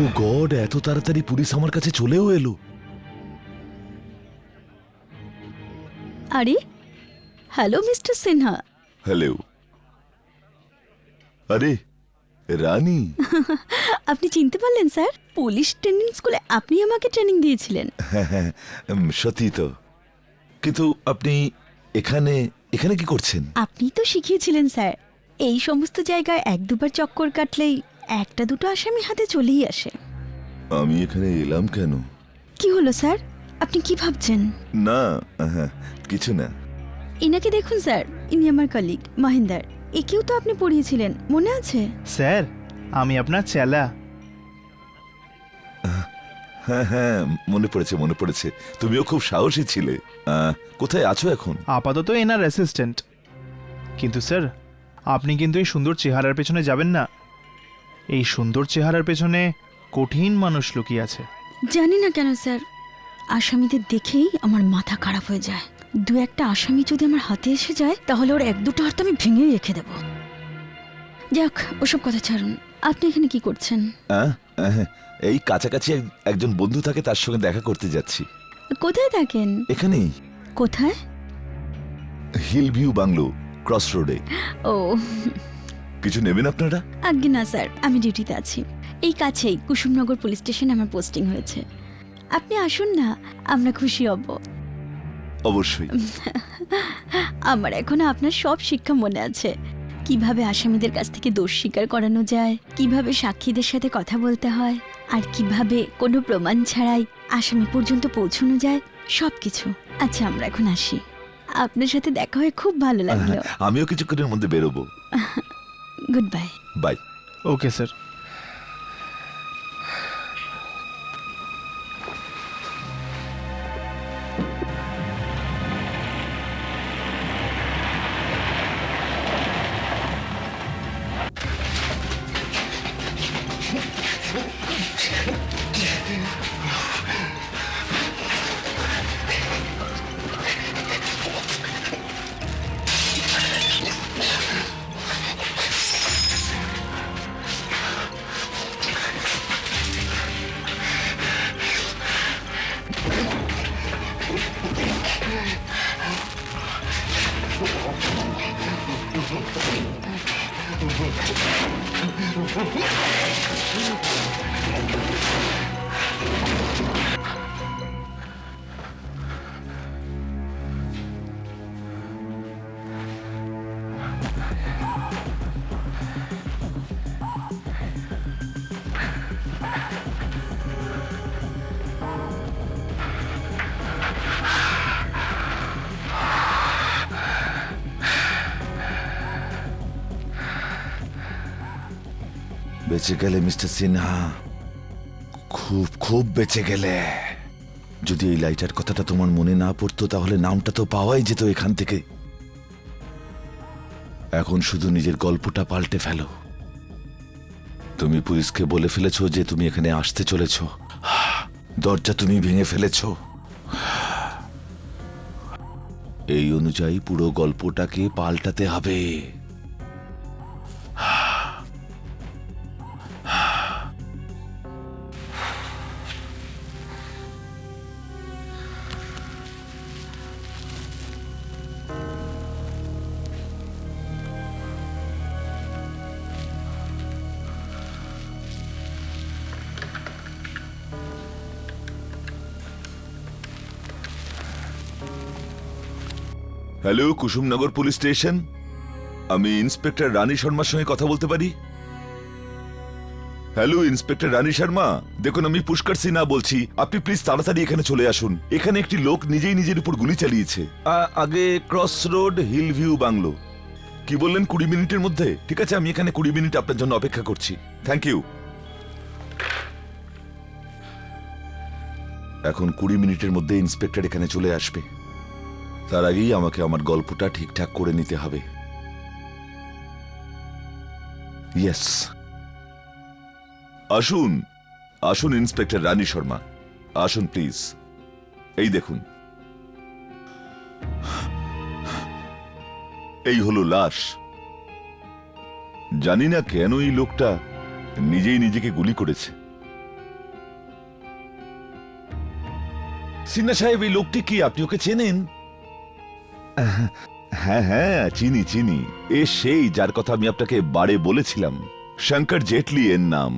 ও গড, এত তাড়াতাড়ি পুলিশ আমার কাছে চলেও এলো। আরে হ্যালো মিস্টার সিনহা। হ্যালো। আরে রানী, আপনি চিনতে পারলেন স্যার? পুলিশ ট্রেনিং স্কুলে আপনি আমাকে ট্রেনিং দিয়েছিলেন। হ্যাঁ হ্যাঁ, সত্যি তো। কিন্তু আপনি এখানে এখানে কি করছেন? আপনি তো শিখিয়েছিলেন স্যার, এই সমস্ত জায়গায় এক দুবার চক্কর কাটলেই একটা দুটো আসামি হাতে চলেই আসে। আমি এখানে এলাম কেন? কি হলো স্যার, আপনি কি ভাবছেন? না, কিছু না। ইনাকে দেখুন স্যার, ইনি আমার কলিগ মহেন্দার। একেও তো আপনি পড়িয়েছিলেন, মনে আছে? স্যার আমি আপনার চেলা। হ্যাঁ হ্যাঁ, মনে পড়েছে মনে পড়েছে। তুমিও খুব সাহসী ছিলে। কোথায় আছো এখন? আপাতত এনার অ্যাসিস্ট্যান্ট। কিন্তু স্যার আপনি কিন্তু এই সুন্দর চেহারার পেছনে যাবেন না। এই সুন্দর চেহারার পেছনে কঠিন মানুষ লুকিয়ে আছে। জানি না কেন স্যার, আসামিদের দেখেই আমার মাথা খারাপ হয়ে যায়। দু একটা আসামি যদি আমার হাতে এসে যায় তাহলে ওর এক দুটো হাত আমি ভেঙে রেখে দেব। যাক, ওসব কথা ছাড়ুন, আপনি এখানে কি করছেন? এই কাছাকাছি একজন বন্ধু থাকে, তার সঙ্গে দেখা করতে যাচ্ছি। কোথায় থাকেন? এখানেই, কোথায়? হিল ভিউ বাংলো, ক্রস রোডে। ও কিছু নেবেন আপনারা? আজ্ঞে না স্যার, আমি ডিউটিতে আছি। এই কাছেই কুসুমনগর পুলিশ স্টেশনে আমার পোস্টিং হয়েছে। আপনি আসুন না, আমরা খুশি হব। অবশ্যই। আমার এখনো আপনার সব শিক্ষা মনে আছে। কিভাবে আসামিদের কাছ থেকে দোষ স্বীকার করানো যায়, কিভাবে সাক্ষীদের সাথে কথা বলতে হয়, আর কিভাবে কোনো প্রমাণ ছাড়াই আসামি পর্যন্ত পৌঁছানো যায়, সবকিছু। আচ্ছা, আমরা এখন আসি। আপনার সাথে দেখা হয়ে খুব ভালো লাগলো। আমিও কিছুক্ষণের মধ্যে বেরোবো। Good bye. Bye. Okay sir. বেঁচে গেলে মিস্টার সিনহা, খুব খুব বেঁচে গেলে। যদি এই লাইটার কথাটা তোমার মনে না পড়তো তাহলে নামটা তো পাওয়াই যেত এখান থেকে। এখন শুধু নিজের গল্পটা পাল্টে ফেলো। তুমি পুলিশকে বলে ফেলেছো যে তুমি এখানে আসতে চলেছ। দরজা তুমি ভেঙে ফেলেছ। এই অনুযায়ী পুরো গল্পটাকে পাল্টাতে হবে। Hello, Kusumnagar police station. আমি ইন্সপেক্টর রানী শর্মার সঙ্গে কথা বলতে পারি? হ্যালো ইন্সপেক্টর রানী শর্মা, দেখুন আমি পুষ্কর সিনহা বলছি। আপনি প্লিজ তাড়াতাড়ি এখানে চলে আসুন। এখানে একটি লোক নিজেই নিজের উপর গুলি চালিয়েছে। আগে cross road hill view bungalow. কি বললেন 20 মিনিটের মধ্যে? ঠিক আছে, আমি এখানে 20 মিনিট আপনার জন্য অপেক্ষা করছি। Thank you. এখন 20 মিনিটের মধ্যে ইন্সপেক্টর এখানে চলে আসবে। তার আগেই আমাকে আমার গল্পটা ঠিকঠাক করে নিতে হবে। ইয়েস, আসুন আসুন ইন্সপেক্টর রানী শর্মা, আসুন প্লিজ। এই দেখুন, এই হলো লাশ। জানি না কেন এই লোকটা নিজেই নিজেকে গুলি করেছে। সিনহা সাহেব, এই লোকটি কি? আপনি ওকে চেনেন? হ্যাঁ হ্যাঁ, চিনি চিনি। এ সেই যার কথা আমি আপনাকে বারে বলেছিলাম। শঙ্কর জেটলি এর নাম।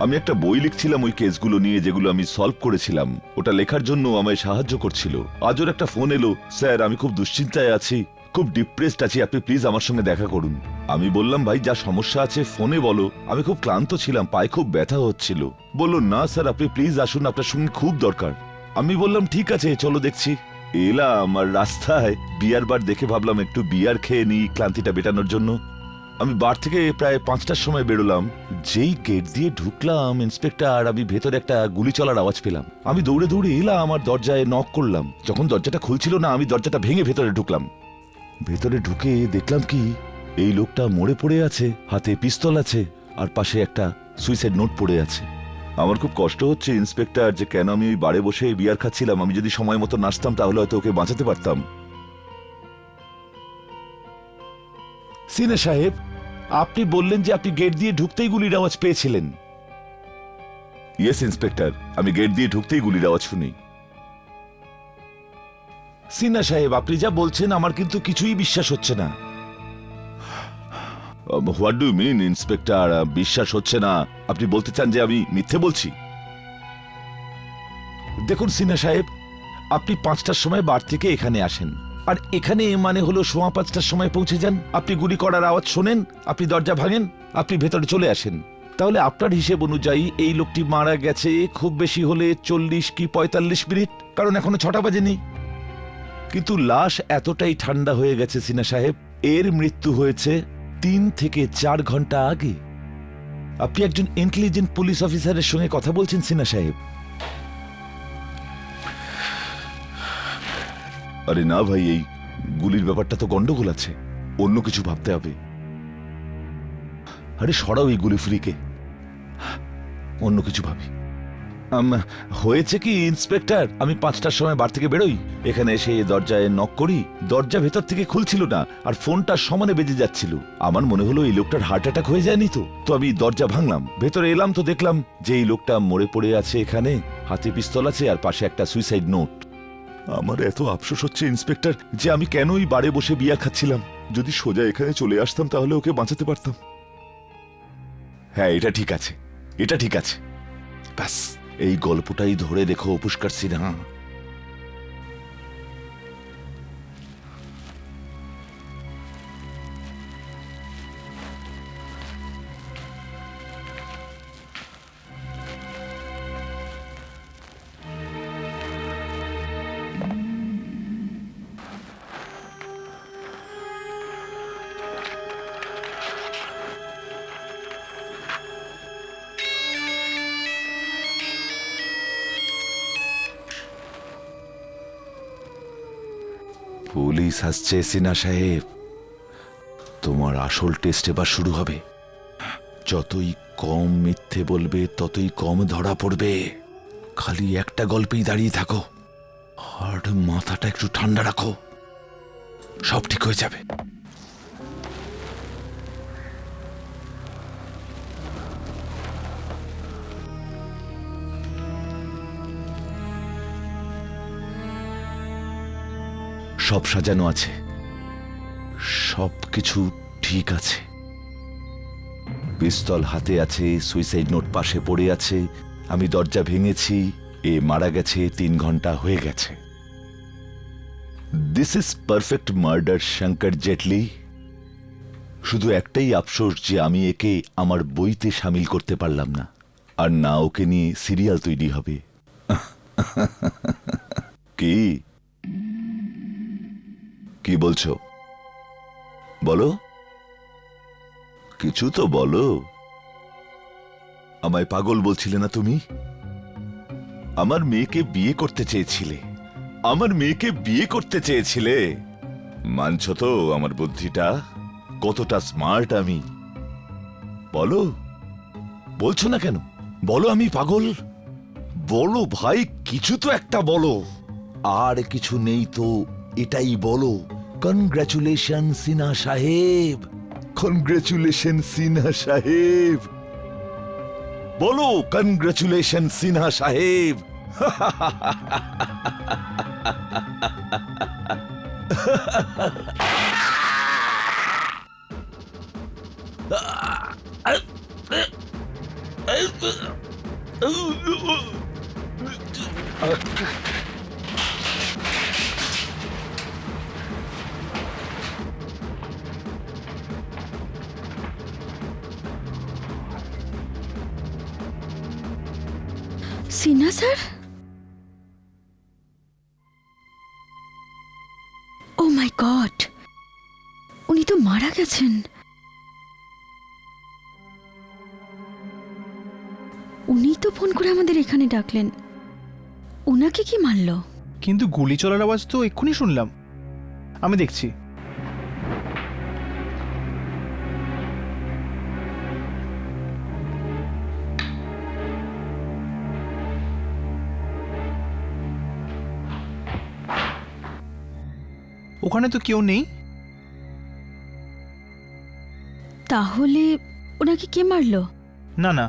আমি একটা বই লিখছিলাম ওই কেসগুলো নিয়ে, যেগুলো আমি সলভ করেছিলাম। ওটা লেখার জন্য আমায় সাহায্য করছিল। আজ ওর একটা ফোন এলো, স্যার আমি খুব দুশ্চিন্তায় আছি, খুব ডিপ্রেসড আছি, আপনি প্লিজ আমার সঙ্গে দেখা করুন। আমি বললাম, ভাই যা সমস্যা আছে ফোনে বলো। আমি খুব ক্লান্ত ছিলাম, পায়ে খুব ব্যথা হচ্ছিল। বললো, না স্যার আপনি প্লিজ আসুন, আপনার সঙ্গে খুব দরকার। আমি বললাম, ঠিক আছে চলো দেখছি। এলাম আর রাস্তায় বিয়ার বার দেখে ভাবলাম একটু বিয়ার খেয়ে নিই ক্লান্তিটা মেটানোর জন্য। আমি বার থেকে প্রায় 5টার সময় বেরোলাম। যেই গেট দিয়ে ঢুকলাম ইন্সপেক্টর, আমি ভেতরে একটা গুলি চলার আওয়াজ পেলাম। আমি দৌড়ে দৌড়ে এলাম, আমার দরজায় নক করলাম। যখন দরজাটা খুলছিল না, আমি দরজাটা ভেঙে ভেতরে ঢুকলাম। ভেতরে ঢুকে দেখলাম কি, এই লোকটা মরে পড়ে আছে, হাতে পিস্তল আছে, আর পাশে একটা সুইসাইড নোট পড়ে আছে। আমার খুব কষ্ট হচ্ছে ইন্সপেক্টর, যে কেন আমি ওই বারে বসে বিয়ার খাচ্ছিলাম। আমি যদি সময় মতো নাচতাম তাহলে হয়তো ওকে বাঁচাতে পারতাম। সিনহা সাহেব, আপনি বললেন যে আপনি গেট দিয়ে ঢুকতেই গুলির আওয়াজ পেয়েছিলেন। ইয়েস ইন্সপেক্টর, আমি গেট দিয়ে ঢুকতেই গুলির আওয়াজ শুনি। সিনহা সাহেব, আপনি যা বলছেন আমার কিন্তু কিছুই বিশ্বাস হচ্ছে না। What do mean inspector? বিশ্বাস হচ্ছে না? আপনি বলতে চান যে আমি মিথ্যে বলছি? দেখুন সিনহা সাহেব, আপনি 5টার সময় বার থেকে এখানে আসেন, আর এখানে মানে হলো 5:15টার সময় পৌঁছে যান। আপনি গুলি করার আওয়াজ শোনেন, আপনি দরজা ভাঙেন, আপনি ভেতরে চলে আসেন। তাহলে আপনার হিসেব অনুযায়ী এই লোকটি মারা গেছে খুব বেশি হলে 40 কি 45 মিনিট, কারণ এখনো 6টা বাজেনি। কিন্তু লাশ এতটাই ঠান্ডা হয়ে গেছে সিনহা সাহেব, এর মৃত্যু হয়েছে 3 থেকে 4 ঘন্টা আগে। আপনি একজন ইন্টেলিজেন্ট পুলিশ অফিসারের সঙ্গে কথা বলছেন সিনহা সাহেব। আরে না ভাই, এই গুলির ব্যাপারটা তো গন্ডগোল আছে, অন্য কিছু ভাবতে হবে। আরে সরাও এই গুলি ফ্রিকে, অন্য কিছু ভাবি। হয়েছে কি ইন্সপেক্টর, আমি 5টার সময় বার থেকে বেরোই, এখানে এসে দরজায় নক করি, দরজা ভেতর থেকে খুলছিল না, আর ফোনটা সমানে বেজে যাচ্ছিল। আমার মনে হলো এই লোকটার হার্ট অ্যাটাক হয়ে যায়নি তো আমি দরজা ভাঙলাম, ভেতরে এলাম তো দেখলাম যে এই লোকটা মরে পড়ে আছে এখানে, হাতে পিস্তল আছে আর পাশে একটা সুইসাইড নোট। আমার এত আফসোস হচ্ছে ইন্সপেক্টর যে আমি কেন ওই বারে বসে বিয়ার খাচ্ছিলাম। যদি সোজা এখানে চলে আসতাম তাহলে ওকে বাঁচাতে পারতাম। হ্যাঁ, এটা ঠিক আছে, এটা ঠিক আছে। ব্যাস এই গল্পটাই ধরে রেখো পুষ্কর সিনহা। পুলিশ আসছে সিনহা সাহেব, তোমার আসল টেস্ট এবার শুরু হবে। যতই কম মিথ্যে বলবে ততই কম ধরা পড়বে। খালি একটা গল্পেই দাঁড়িয়ে থাকো আর মাথাটা একটু ঠান্ডা রাখো, সব ঠিক হয়ে যাবে। সব সাজানো আছে, সব কিছু ঠিক আছে। পিস্তল হাতে আছে, সুইসাইড নোট পাশে পড়ে আছে, আমি দরজা ভেঙেছি, এ মারা গেছে 3 ঘন্টা হয়ে গেছে। This is perfect murder Shankar Jaitley. শুধু একটাই আফসোস যে আমি একে আমার বইতে সামিল করতে পারলাম না, আর না ওকে নিয়ে সিরিয়াল তৈরি হবে। কি কি বলছো? বলো, কিছু তো বলো। আমায় পাগল বলছিলে না তুমি? আমার মেয়েকে বিয়ে করতে চেয়েছিলে, আমার মেয়েকে বিয়ে করতে চেয়েছিলে। মানছো তো আমার বুদ্ধিটা কতটা স্মার্ট আমি? বলো, বলছো না কেন? বলো আমি পাগল? বলো ভাই, কিছু তো একটা বলো। আর কিছু নেই তো এটাই বলো, কনগ্রাচুলেশন সিনহা সাহেব, কনগ্রাচুলেশন সিনহা সাহেব। বলো, কনগ্রাচুলেশন সিনহা সাহেব। সিনহা স্যার? ও মাই গড, উনি তো মারা গেছেন। উনি তো ফোন করে আমাদের এখানে ডাকলেন, ওনাকে কি মারলো? কিন্তু গুলি চলার আওয়াজ তো এক্ষুনি শুনলাম। আমি দেখছি। ওখানে তো কেউ নেই। তাহলে ওনাকে কে মারলো? না না,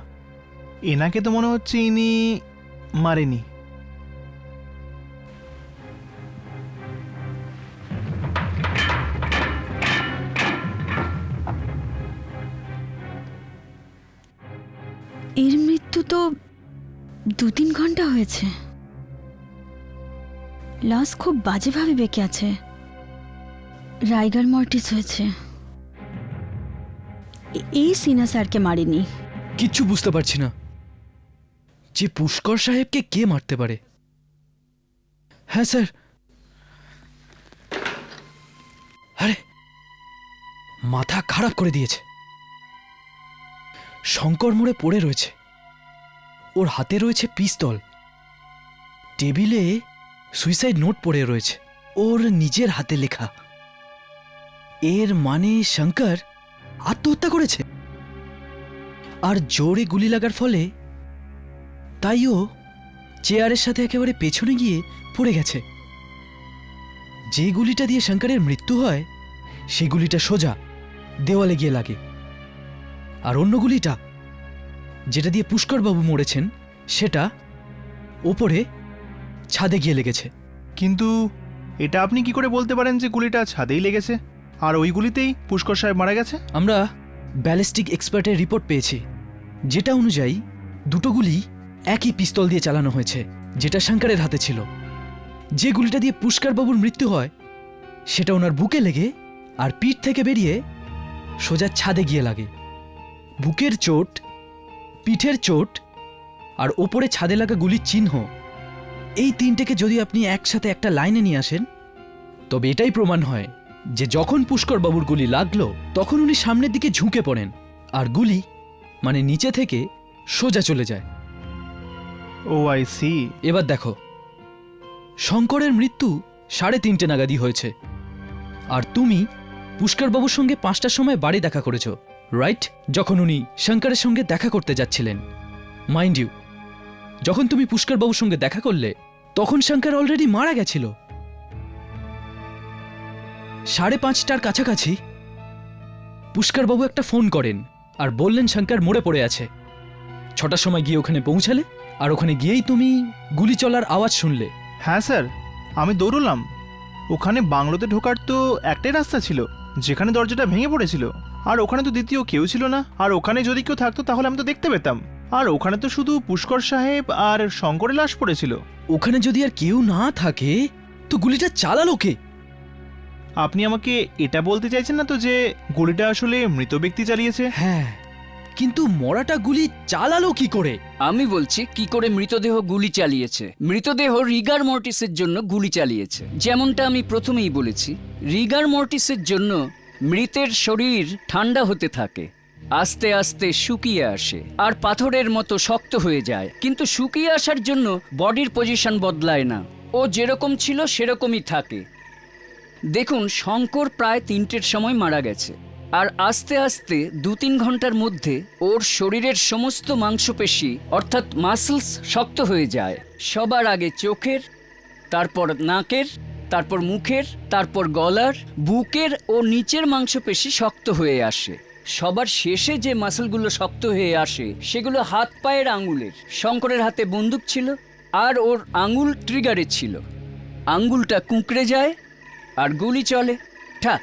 এনাকে তো মনে হচ্ছে ইনি মারেনি। এর মৃত্যু তো 2-3 ঘন্টা হয়েছে। লাশ খুব বাজেভাবে বেঁকে আছে, রাইগার মর্টিস হয়েছে। এই সিনহা স্যারকে মারেনি। কিচ্ছু বুঝতে পারছি না যে পুষ্কর সাহেবকে কে মারতে পারে। হ্যাঁ স্যার, আরে মাথা খারাপ করে দিয়েছে। শঙ্কর মোড়ে পড়ে রয়েছে, ওর হাতে রয়েছে পিস্তল, টেবিলে সুইসাইড নোট পড়ে রয়েছে, ওর নিজের হাতে লেখা। এর মানে শঙ্কর আত্মহত্যা করেছে, আর জোরে গুলি লাগার ফলে তাইও চেয়ারের সাথে একেবারে পেছনে গিয়ে পড়ে গেছে। যে গুলিটা দিয়ে শঙ্করের মৃত্যু হয় সেই গুলিটা সোজা দেওয়ালে গিয়ে লাগে, আর অন্য গুলিটা যেটা দিয়ে পুষ্করবাবু মরেছেন সেটা ওপরে ছাদে গিয়ে লেগেছে। কিন্তু এটা আপনি কি করে বলতে পারেন যে গুলিটা ছাদেই লেগেছে আর ওই গুলিতেই পুষ্কর সাহেব মারা গেছে? আমরা ব্যালিস্টিক এক্সপার্টের রিপোর্ট পেয়েছি, যেটা অনুযায়ী দুটো গুলি একই পিস্তল দিয়ে চালানো হয়েছে, যেটা শঙ্করের হাতে ছিল। যে গুলিটা দিয়ে পুষ্করবাবুর মৃত্যু হয় সেটা ওনার বুকে লেগে আর পিঠ থেকে বেরিয়ে সোজা ছাদে গিয়ে লাগে। বুকের চোট, পিঠের চোট আর ওপরে ছাদে লাগা গুলির চিহ্ন, এই তিনটেকে যদি আপনি একসাথে একটা লাইনে নিয়ে আসেন তবে এটাই প্রমাণ হয় যে যখন পুষ্করবাবুর গুলি লাগলো তখন উনি সামনের দিকে ঝুঁকে পড়েন, আর গুলি মানে নিচে থেকে সোজা চলে যায়। ও আই সি। এবার দেখো, শঙ্করের মৃত্যু 3:30 নাগাদই হয়েছে, আর তুমি পুষ্করবাবুর সঙ্গে 5টার সময় বাড়ি দেখা করেছো, রাইট? যখন উনি শঙ্করের সঙ্গে দেখা করতে যাচ্ছিলেন। মাইন্ড ইউ, যখন তুমি পুষ্করবাবুর সঙ্গে দেখা করলে তখন শঙ্কর অলরেডি মারা গেছিল। 5:30টার কাছাকাছি পুষ্করবাবু একটা ফোন করেন আর বললেন শঙ্কর মরে পড়ে আছে। 6টার সময় গিয়ে ওখানে পৌঁছালে, আর ওখানে গিয়েই তুমি গুলি চলার আওয়াজ শুনলে। হ্যাঁ স্যার, আমি দৌড়লাম। ওখানে বাংলোতে ঢোকার তো একটাই রাস্তা ছিল, যেখানে দরজাটা ভেঙে পড়েছিল, আর ওখানে তো দ্বিতীয় কেউ ছিল না। আর ওখানে যদি কেউ থাকতো তাহলে আমি তো দেখতে পেতাম। আর ওখানে তো শুধু পুষ্কর সাহেব আর শঙ্করের লাশ পড়েছিল। ওখানে যদি আর কেউ না থাকে তো গুলিটা চালালো কে? আপনি আমাকে এটা বলতে চাইছেন না তো যে গুলিটা আসলে মৃত ব্যক্তি চালিয়েছে? হ্যাঁ, কিন্তু মরাটা গুলি চালালো কি করে? আমি বলছি কি করে মৃতদেহ গুলি চালিয়েছে। মৃতদেহ রিগার মর্টিসের জন্য গুলি চালিয়েছে। যেমনটা আমি প্রথমেই বলেছি, রিগার মর্টিসের জন্য মৃতের শরীর ঠান্ডা হতে থাকে, আস্তে আস্তে শুকিয়ে আসে আর পাথরের মতো শক্ত হয়ে যায়। কিন্তু শুকিয়ে আসার জন্য বডির পজিশন বদলায় না, ও যেরকম ছিল সেরকমই থাকে। দেখুন, শঙ্কর প্রায় 3টের সময় মারা গেছে, আর আস্তে আস্তে 2-3 ঘন্টার মধ্যে ওর শরীরের সমস্ত মাংসপেশি অর্থাৎ মাসলস শক্ত হয়ে যায়। সবার আগে চোখের, তারপর নাকের, তারপর মুখের, তারপর গলার, বুকের ও নিচের মাংসপেশি শক্ত হয়ে আসে। সবার শেষে যে মাসলগুলো শক্ত হয়ে আসে সেগুলো হাত পায়ের আঙুলের। শঙ্করের হাতে বন্দুক ছিল আর ওর আঙুল ট্রিগারে ছিল। আঙুলটা কুঁকড়ে যায় আর গুলি চলে। ঠা